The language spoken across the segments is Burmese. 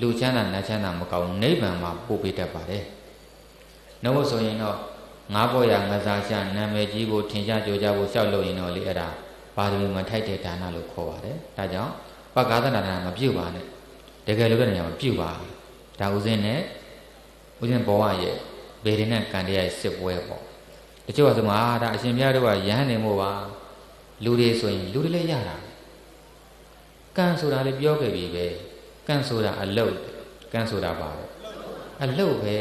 လူချမ်းသာနတ်ချမ်းသာမကောင်းနိဗ္ဗာန်မှာပို့ပေးတတ်ပါတယ်။နှုတ်ဆိုရင်တော့ငါးပေါ်ရငစားရှာနာမည်ကြီးဖို့ထင်ရှားကြိုးကြားဖို့ရှောက်လို့ရင်တော့လေအဲ့ဒါပါရမီမထိုက်တဲ့ဒါနလို့ခေါ်ပါတယ်။ဒါကြောင့်ပက္ခသနာမပြုတ်ပါနဲ့။တကယ်လို့တဲ့နေရာမှာပြုတ်ပါ။ဒါဥစဉ်နဲ့ဥစဉ်ဘဝရဲ့ဗေဒနဲ့ကံတရားစစ်ပွဲပေါ့။တချို့ကဆိုမှဒါအရှင်ဘုရားတို့ကယဟန်နေမို့ပါလူတွေဆိုရင်လူတွေလည်းရတာ။ကံဆိုတာလည်းပြောခဲ့ပြီပဲ။ကံဆိုတာအလုတ်ကံဆိုတာပါပဲ။အလုတ်ပဲ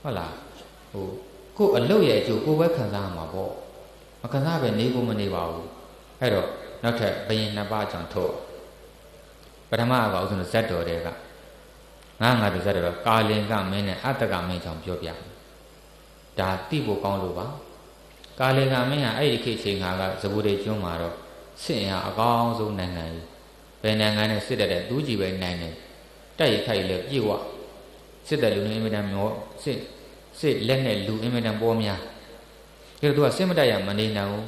ဟုတ်လား။ကိုအလုတ်ရဲ့အကျိုးကိုပဲခံစားမှာပေါ့။မခံစားပဲနေကိုမနေပါဘူး။အဲ့တော့နောက်ထပ်ဘယင်နှစ်ပါးကြောင့်ထုတ်ပထမကဥစဉ်ဇတ်တော်တွေကငါတို့ဇတ်တော်ကာလင်ကမင်းနဲ့အတ္တကမင်းကြောင့်ပြောပြဒါသိဖို့ကောင်းလို့ပါကာလင်ကမင်းကအဲ့ဒီခေတ်ချိန်ကဇဗုဒေကျွန်းမှာတော့စစ်ရင်အကောင်းဆုံးနိုင်ငံကြီးဘယ်နိုင်ငံနဲ့စစ်တဲ့သူကြီးပဲနိုင်တယ်တိုက်ရိုက်ခိုက်လေပြေဝစစ်တဲ့လူတွေအင်မတန်မျိုးစစ်လက်နဲ့လူအင်မတန်ပေါ်များဒါသူကစစ်မတိုက်ရမနေနိုင်ဘူး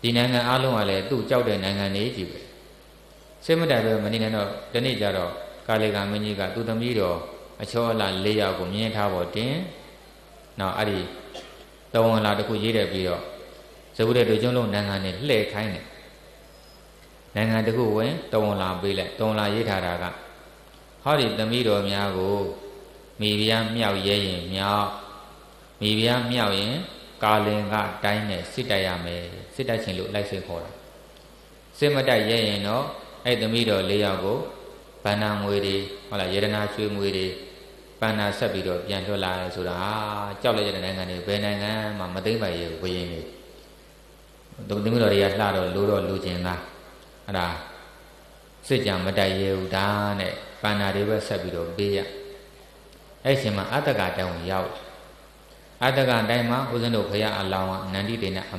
ဒီနိုင်ငံအားလုံးကလည်းသူ့ကြောက်တဲ့နိုင်ငံတွေကြီးပဲစစ်မတိုက်ပဲမနေနိုင်တော့ဒီနေ့ကျတော့ကာလေကမင်းကြီးကသူ့သမီးတော်အချောအလာ၄ယောက်ကိုမြင်ထားပေါ်တင်နောက်အဲ့ဒီတဝန်လာတစ်ခုရေးတယ်ပြီးတော့ဇဗုဒေတို့ကျွန်းလုံးနိုင်ငံနဲ့လှည့်ခိုင်းတယ်နိုင်ငံတစ်ခုဝင်တဝန်လာပေးလိုက်တဝန်လာရေးထားတာကဟောဒီသမီးတော်များကိုမိဖုရားမြောက်ရဲရင်မြောက်မိဖုရားမြောက်ရင်ကာလင်ကတိုင်းနဲ့စစ်တိုက်ရမယ်စစ်တိုက်ခြင်းလို့လိုက်စိတ်ခေါ်တာစစ်မတိုက်ရဲရင်တော့အဲ့သမီးတော်၄ယောက်ကိုဗန္နာငွေတွေဟုတ်လားယေဒနာရွှေငွေတွေပန္နာဆက်ပြီးတော့ပြန်လွှတ်လာတယ်ဆိုတာကြောက်လိုက်တဲ့နိုင်ငံတွေဘယ်နိုင်ငံမှမသိမ့်ပါရဲ့ဘယင်းတွေသမီးတော်တွေကလှတော့လိုတော့လူကျင်သားအဲ့ဒါစစ်ကြံမတိုက်ရဲဘူးဒါနဲ့ပန္နာတွေပဲဆက်ပြီးတော့ပေးရအဲ့ချိန်မှာအတ္တကတောင်းရောက်အတ္တကတိုင်းမှာဦးဇင်းတို့ဘုရားအလောင်းကအနန္တိတေနဲ့အ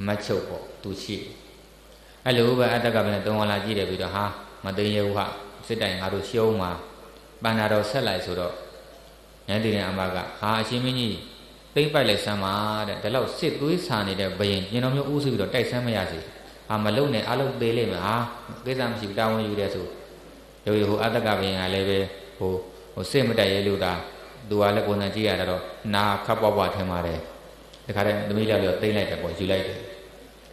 မတ်ချုပ်ပေါ့သူရှိအဲ့လိုပဲအတ္တကပဲသုံးဝလာကြည့်တယ်ပြီးတော့ဟာမသိရဘူးဟာစစ်တိုင်ငါတို့ရှုံးမှာပန္နာတော်ဆက်လိုက်ဆိုတော့နန္တိတေနဲ့အမကဟာအရှင်မင်းကြီးသိမ့်ပိုက်လိုက်စမ်းပါတဲ့ဒါလောက်စစ်သွေးဆာနေတဲ့ဘယင်ကျင်တော်မျိုးဥစုပြီးတော့တိုက်ဆမ်းမရစေဟာမလုံနဲ့အလုံးသေးလိမ့်မယ်ဟာကိစ္စမရှိဘူးတာဝန်ယူတယ်ဆိုရုပ်ရဟိုအတ္တကဘယင်ကလည်းပဲဟိုစစ်မတိုက်ရဲလို့သာသူကလည်းကိုယ်နဲ့ကြည့်ရတော့နာခပ်ပွားပွားထင်ပါတယ်တခါတည်းသမီးလေးလည်းသိမ့်လိုက်တယ်ပေါ့ယူလိုက်တယ်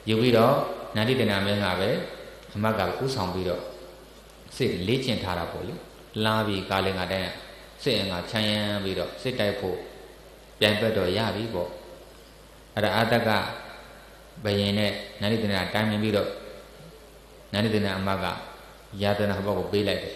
ယူပြီးတော့နန္တိတေနာမင်းကပဲအမတ်ကဥဆောင်ပြီးတော့စစ်လေ့ကျင့်ထားတာပေါ့လေလာပြီးကာလင်ကတည်းကစစ်ရင်ကခြံရမ်းပြီးတော့စစ်တိုက်ဖို့ပြန်ပတ်တော့ရပြီပေါ့အဲ့ဒါအတ္တကဘယင်နဲ့နန္တိတေနာတိုင်ပင်ပြီးတော့နန္တိတေနာအမတ်ကယာတနာဘက်ကိုပေးလိုက်တယ်